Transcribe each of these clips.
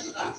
Coba.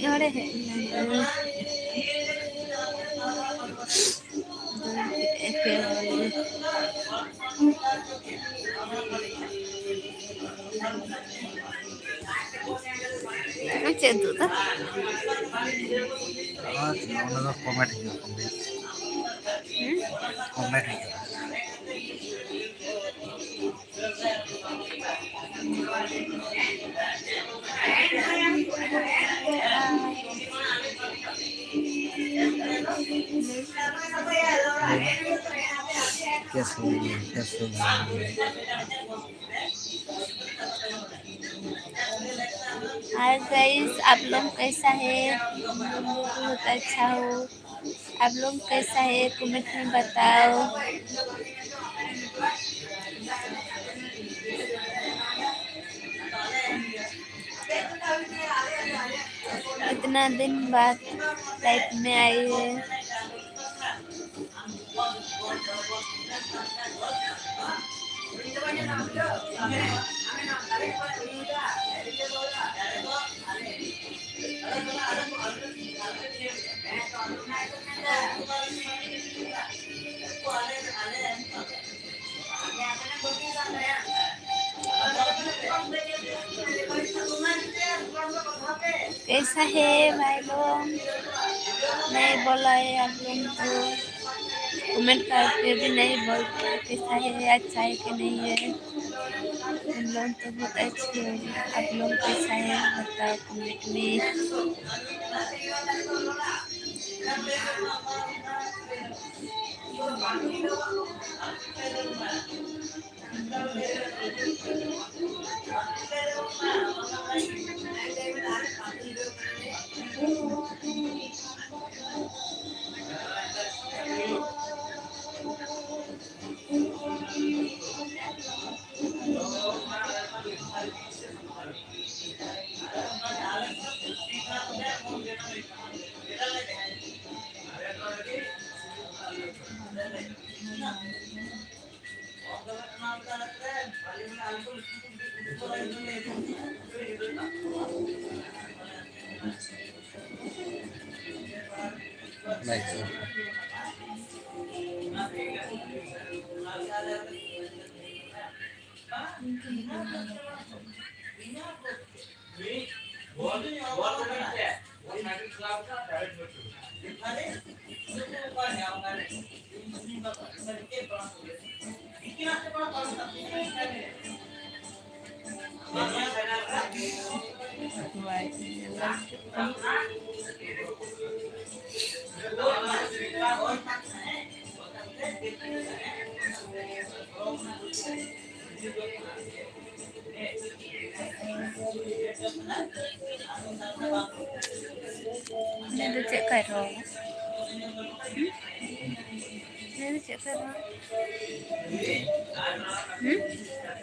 Ahora macam tu tak? Orang komen aja komen. Komen aja. कैसे hi guys, आप लोग कैसा है? हम लोग बहुत अच्छा हो। आप लोग कैसा है कमेंट में बताओ। इतना दिन बाद लाइफ में आई है। कैसा है भाई लोग? नहीं बोला है आप लोग को, कमेंट करके भी नहीं बोलते कैसा है, अच्छा है कि नहीं है। हम लोग तो बहुत अच्छे हैं, आप लोग कैसा है बताओ कमेंट में। Ini tu cek karo. Ini tu cek karo.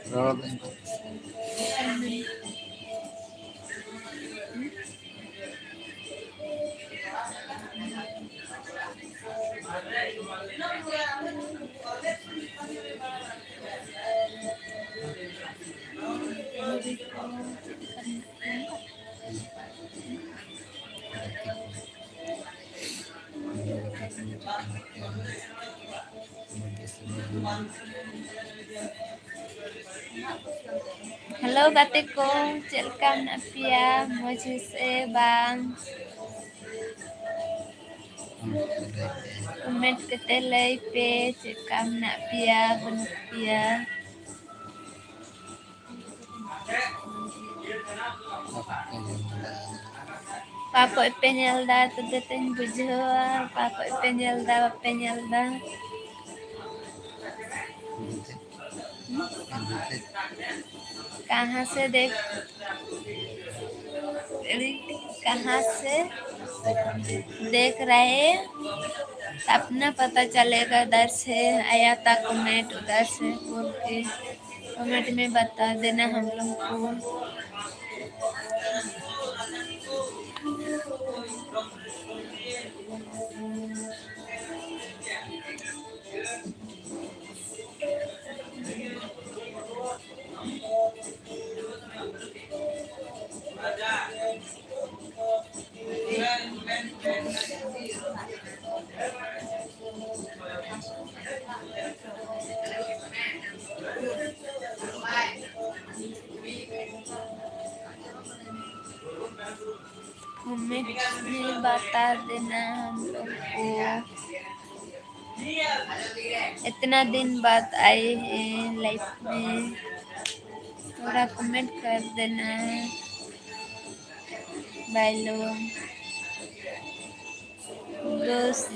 Rolling. Halo katiku, cek lekam nak pia, mau se bang. Comment kete lay pe, cek kam nak pia, benuk pia. Papa penyelda tu deteng bujua, papa penyelda. कहाँ से देख रहे अपना पता चलेगा। उधर से आया था कमेंट, उधर से बोल के कमेंट में बता देना हम लोग को। कमेंट में बता देना हम लोग को। इतना दिन बाद आए हैं लाइफ में, थोड़ा कमेंट कर देना भाई लोग। दोस्त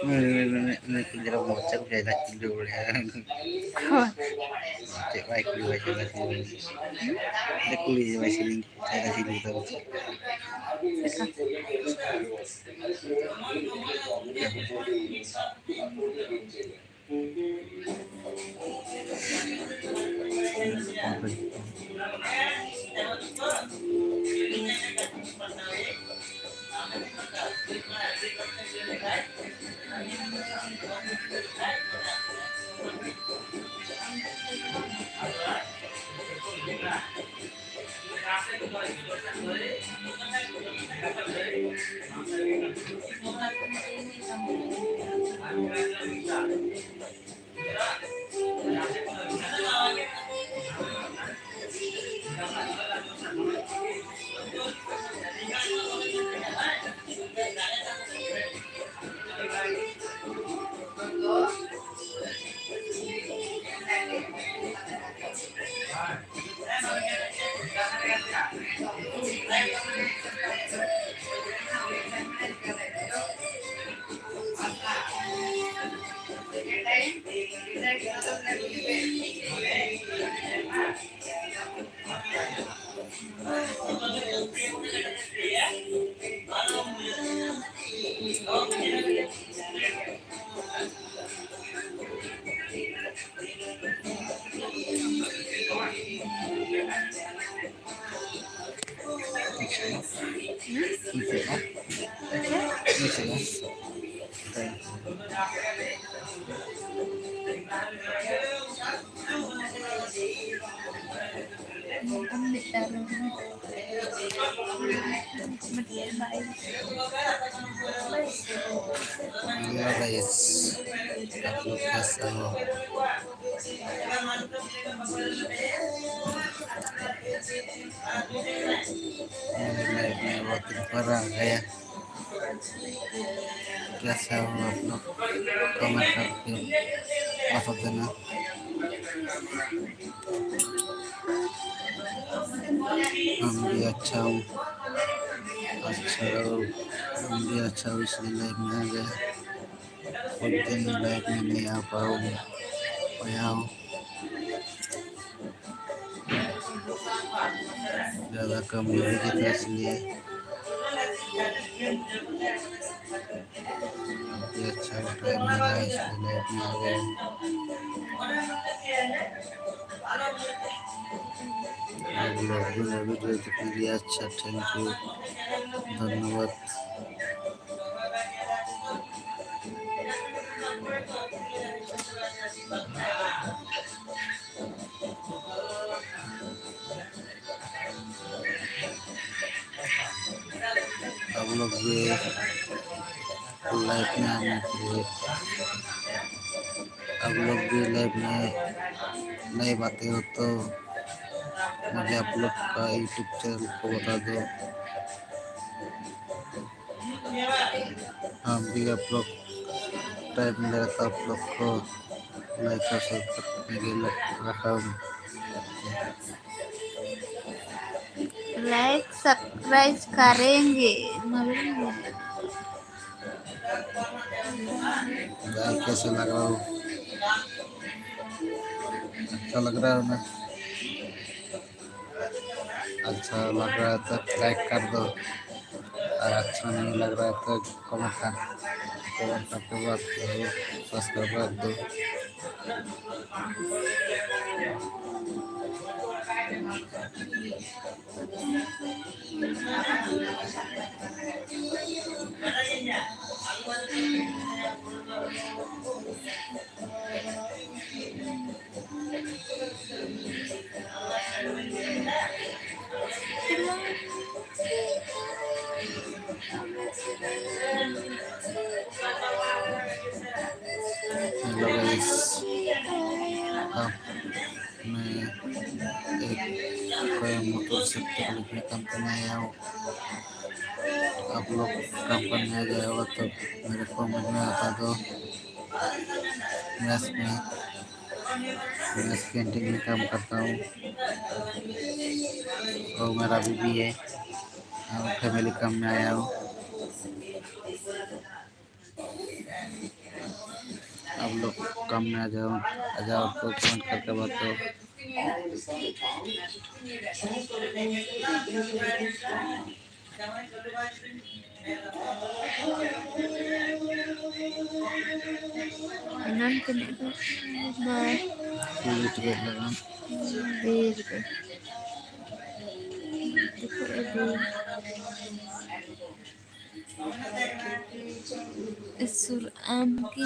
Ini kira bocah kayak lagi dulu ya. Cek baik dulu aja lagi. Ini kuliah masih link, saya kasih dulu tahu. Hello guys, आप लोग कैसे हो? मेरे लाइफ में बहुत दिन पर आ गया। कैसे हो आप लोग? कमेंट करके बता देना। हम भी अच्छा हूँ, हम भी अच्छा हूँ, इसलिए लाइफ में आ गया। कुछ दिन लाइफ में नहीं आ पाया हूँ, ज़्यादा कम बिजी था इसलिए। अभी अच्छा टाइम मिला इसलिए लाइफ में आ गया। आप लोग भी मेरा वीडियो देखने के लिए अच्छा, थैंक यू, धन्यवाद। आप लोग भी लाइफ में आने के लिए, आप लोग भी लाइफ में नए बातें हो तो मुझे आप लोग का यूट्यूब चैनल को बता दो। हम भी आप लोग टाइम मिलेगा तो आप लोग को लाइक और सब्सक्राइब करने के लिए रखा हूँ। लाइक सब्सक्राइब करेंगे। भाई कैसे लग रहा हूँ? अच्छा लग रहा है ना? अच्छा लग रहा है तो लाइक कर दो, और अच्छा नहीं लग रहा है तो कमेंट करके बात करो, सब्सक्राइब कर दो। हेलो गाइस, अब मैं एक कोयम्बटूर से टेक्निकल कंपनी आया हूँ। आप लोग कंपनी में आ गया होगा तो मेरे कमेंट में बता दो। मैथ कैंटीन में काम करता हूँ और मेरा बीबी है, हम फैमिली काम में आया हूँ। आप लोग काम में आ जाओ तो कमेंट करके बताओ। नन के देखो सुर आम की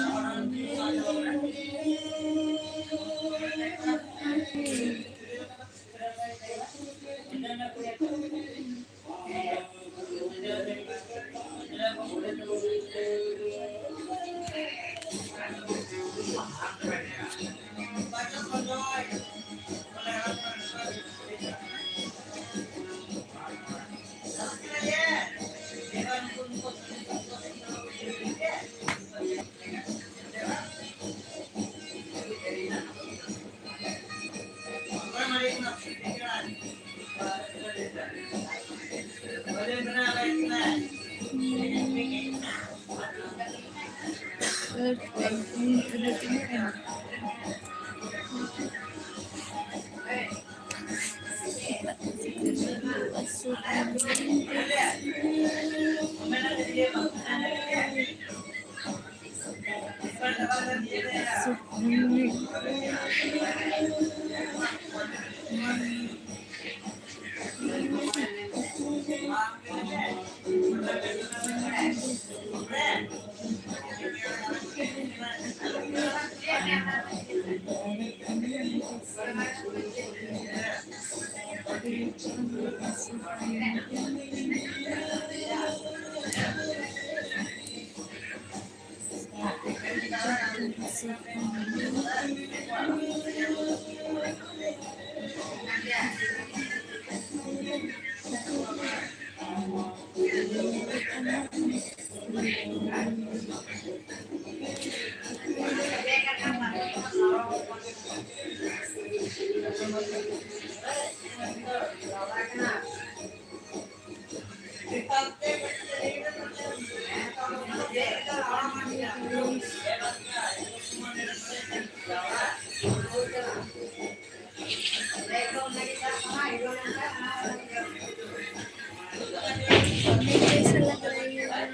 कैसा लग रहा है?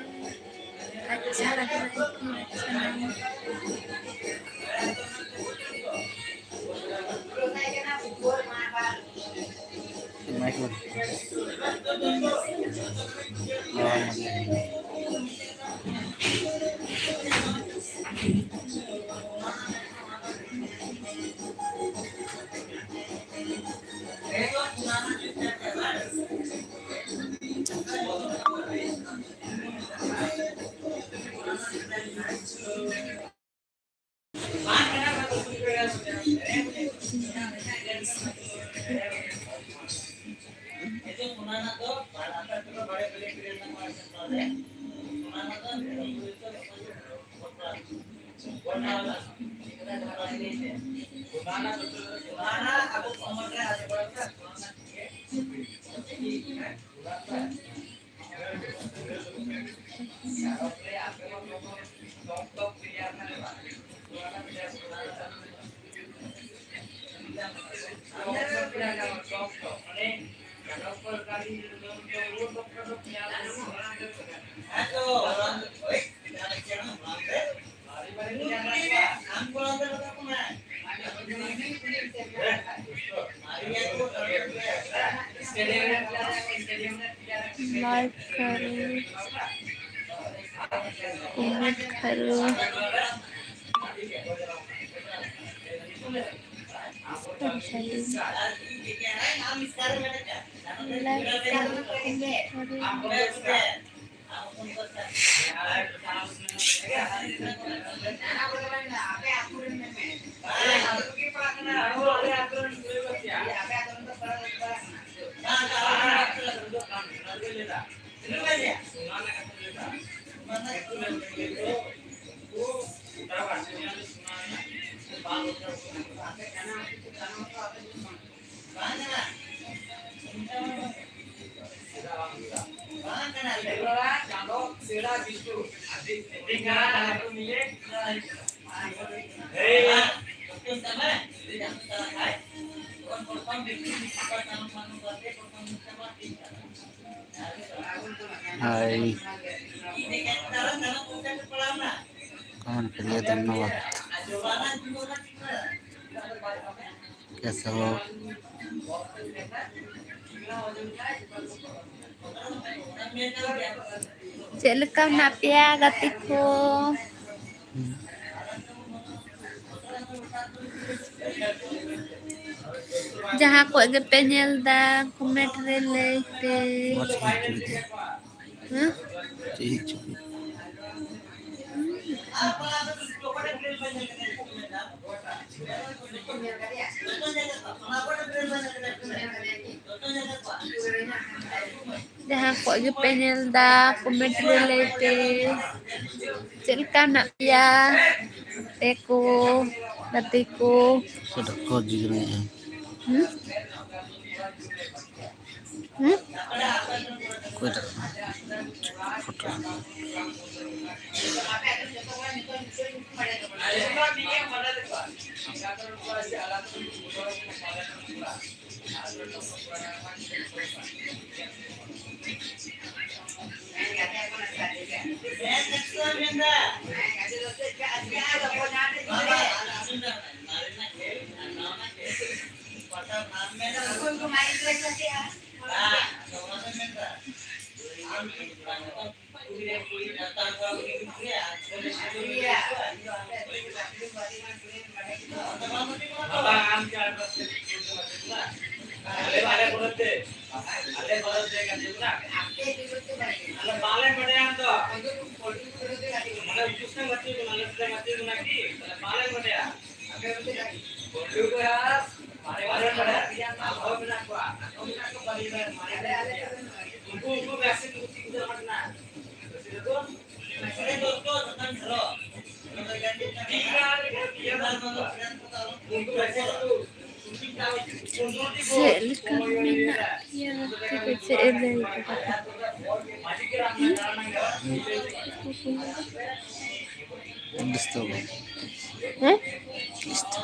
अच्छा लग रहा है कि अच्छा नहीं? माइक में लाइक करो, कमेंट करो, हाय कमेंट करिए, धन्यवाद। कैसे हो? Celka napia gatiko. Jaha ko ge penyel da kumet rele pe. What's history? Huh? History. Jaha ko ge penyel da kumet rele pe. Celka napia teko gatiko. Sudah kau juga ya? Hmm? Hmm? Kau dah foto. Celka napia teko cele itu kata. Listo. Eh? Listo.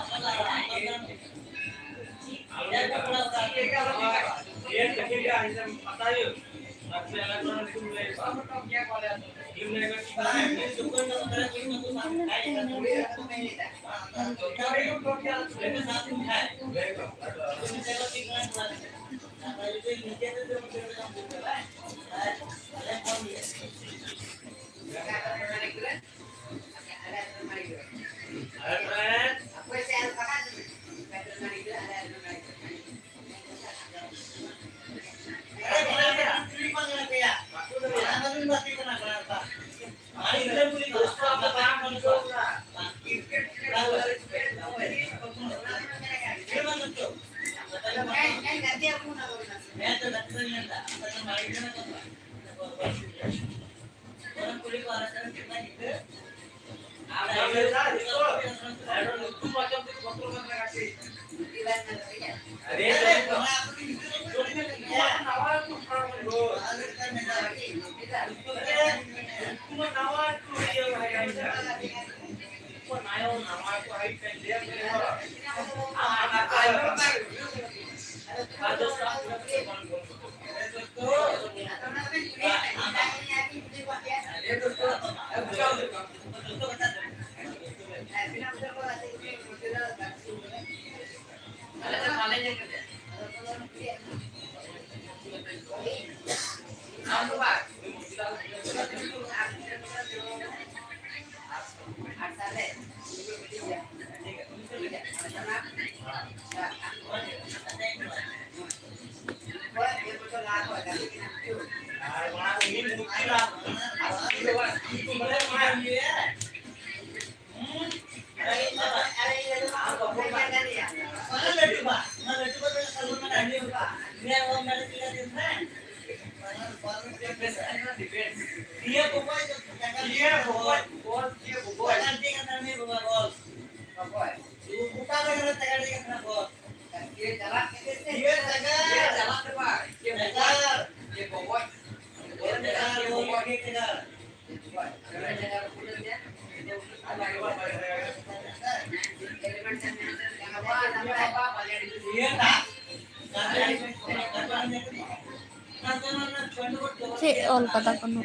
Si all kata kono.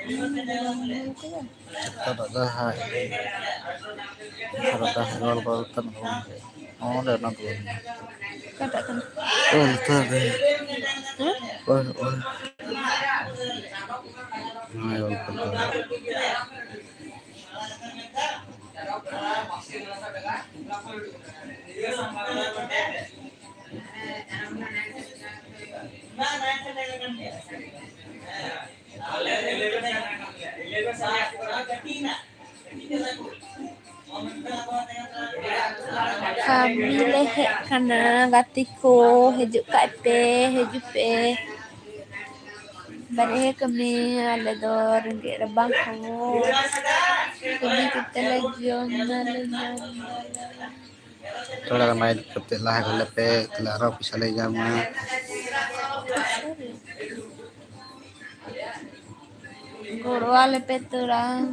Ada hai. Ada hal baru kan. Oh, ada nanti. Katakan. Oh, tadi. Hah? Oh. Ayo, betul. Kami lehek kana gatiko hijuk kat pe hijuk pe. Bare kami ala do ringgit rebang kamu. Kami kita lejon lejon. Kalau main ketik lah kalau pe kelaro bisa le jama. Guru ale petura.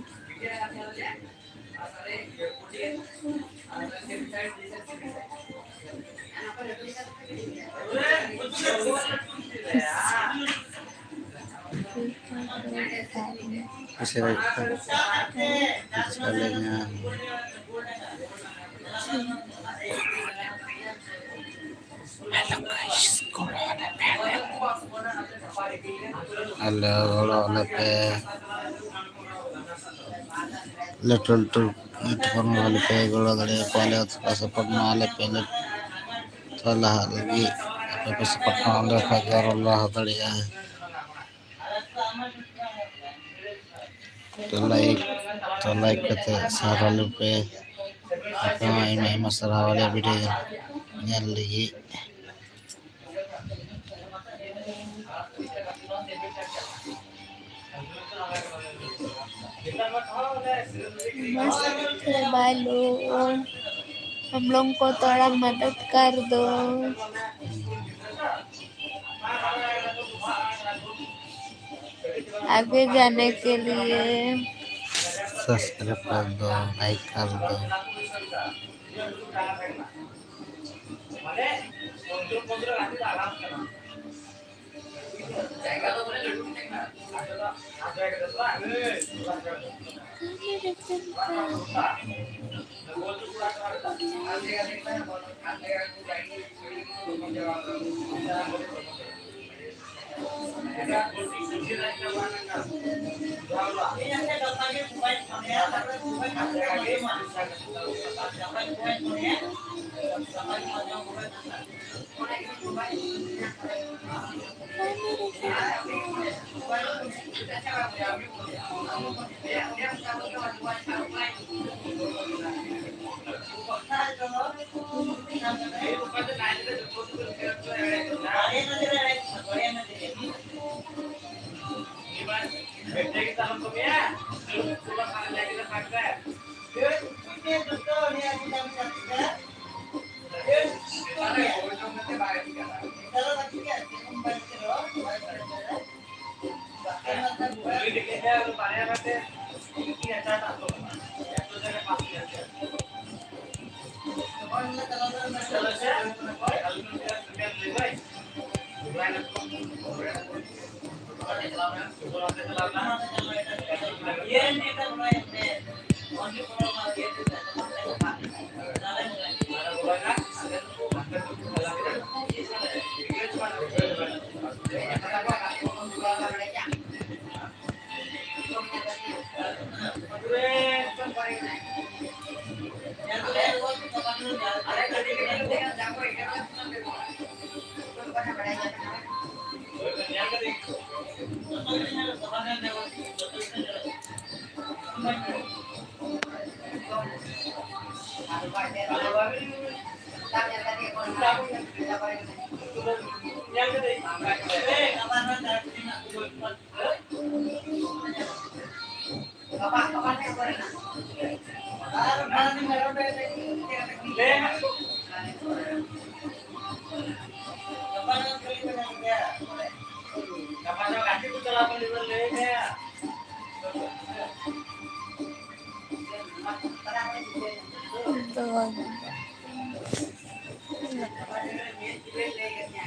Misalnya halo guys, kalau lepe little to itu pernah lepe kalau dari kualitas support na lepe salah lagi apa support na le hajar Allah dari ya to like kete sara lepe apa ini masalah wala video nyal lagi मस्त है बालू हम लोग को थोड़ा मदद कर दो आगे जाने के लिए सब्सक्राइब कर दो लाइक कर दो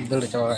Dulu coba.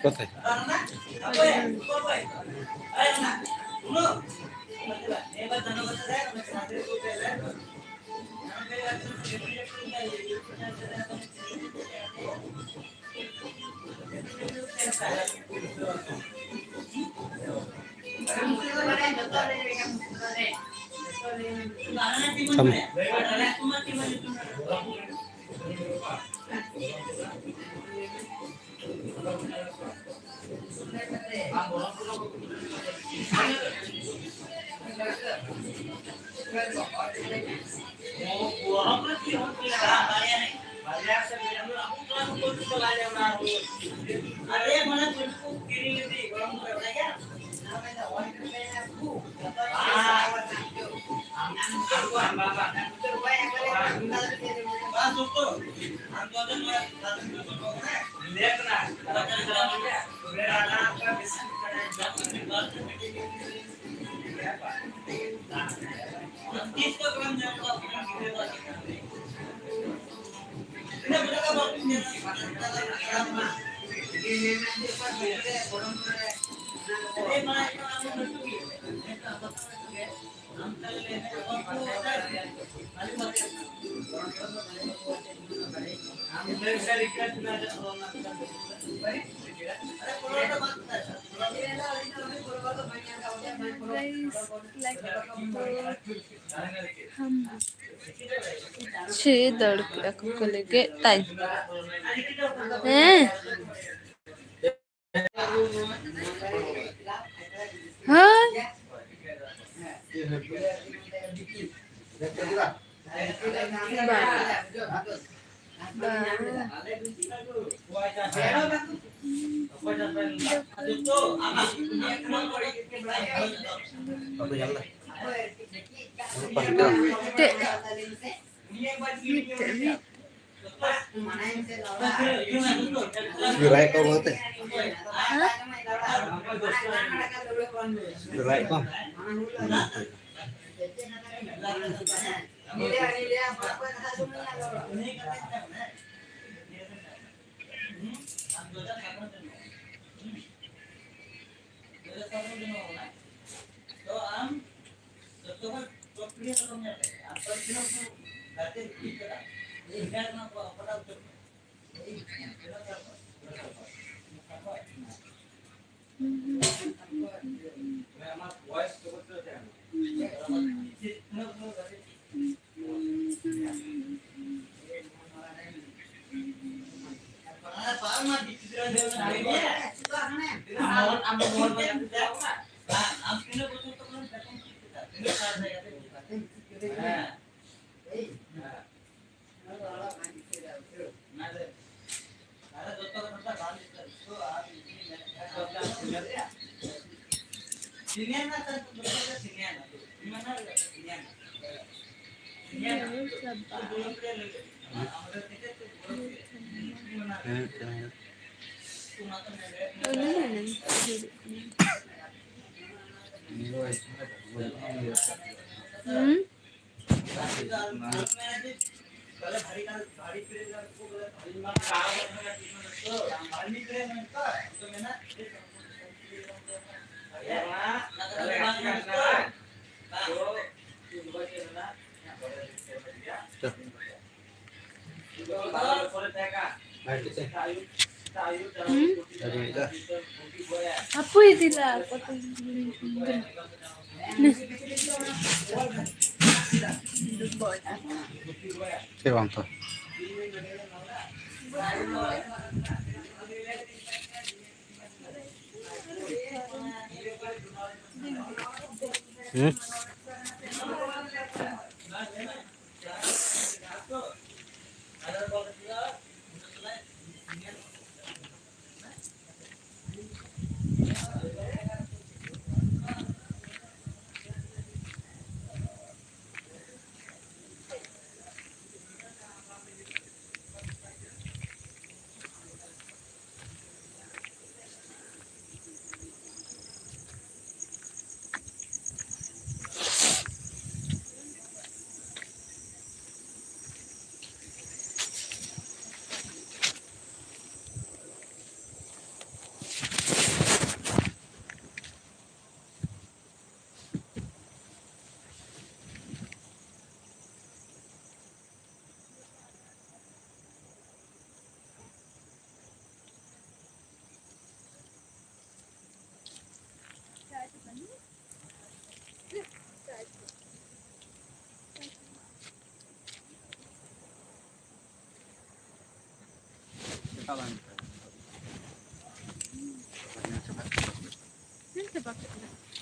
কোথায় Guys, like हम 6 को लेके टाइम हैं हाँ Gerai kau berarti? Gerai kau? Apa itulah kota ¿Qué cuánto?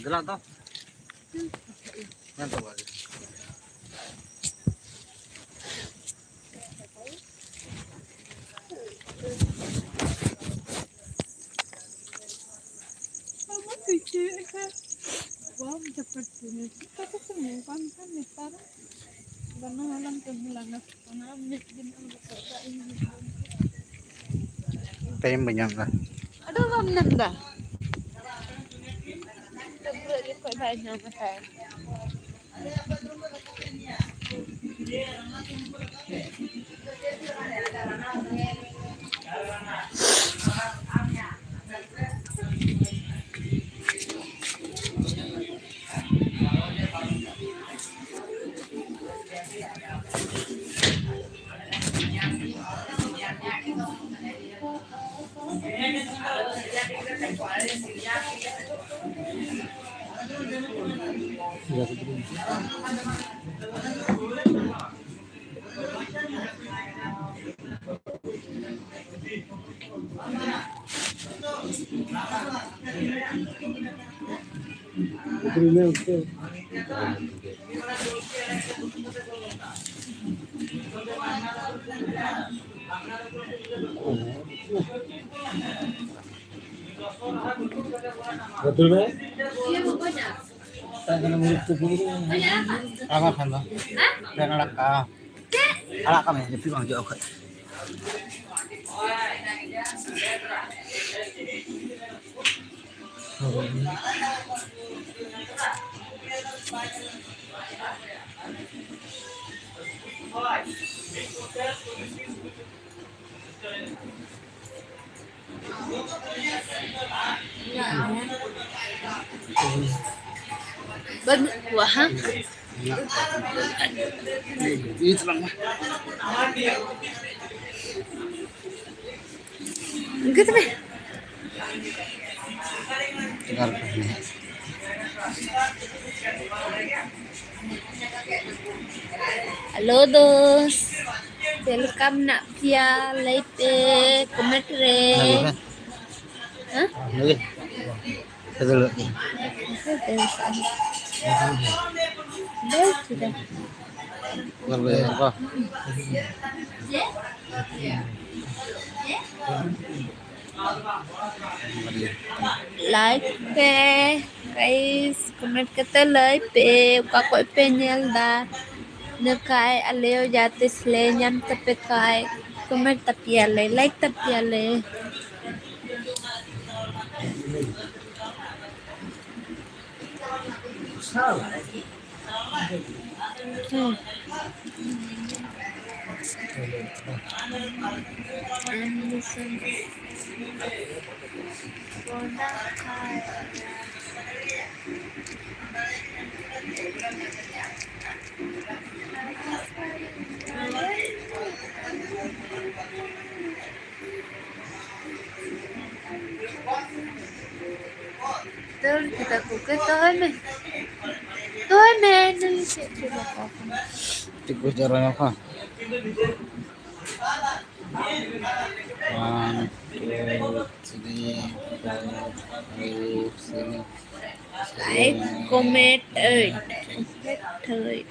Gelang toh? Mantap aja. Wow, seperti ini. Kita semua kan ntar karena malam kebulangan karena ambil ini. Tayo banyak lah. Aduh, mam dah. Terus kau banyak macam. Betul be? Iya, pokoknya. Tangan mulut tubuh ini. Apa kan bang? Dan anak kah? Anak kami jadi bang jauh kan? Bớt của ha. Ít lắm. Gitu deh. Dengar ini. Halo दोस्त, welcome ना किया like पे comment रे. Hah? Lagi. Itu lagi. Baik sudah. Berbayar apa? Like पे guys, comment kata like पे kakak pe nyelda nekai aleo jati slenyan tapi kai comment tapi ale like tapi ale. Terus kita kuke tuh men Tikus caranya apa? 1, 2, 3, 4, 5, 6, like comment ơi thôi.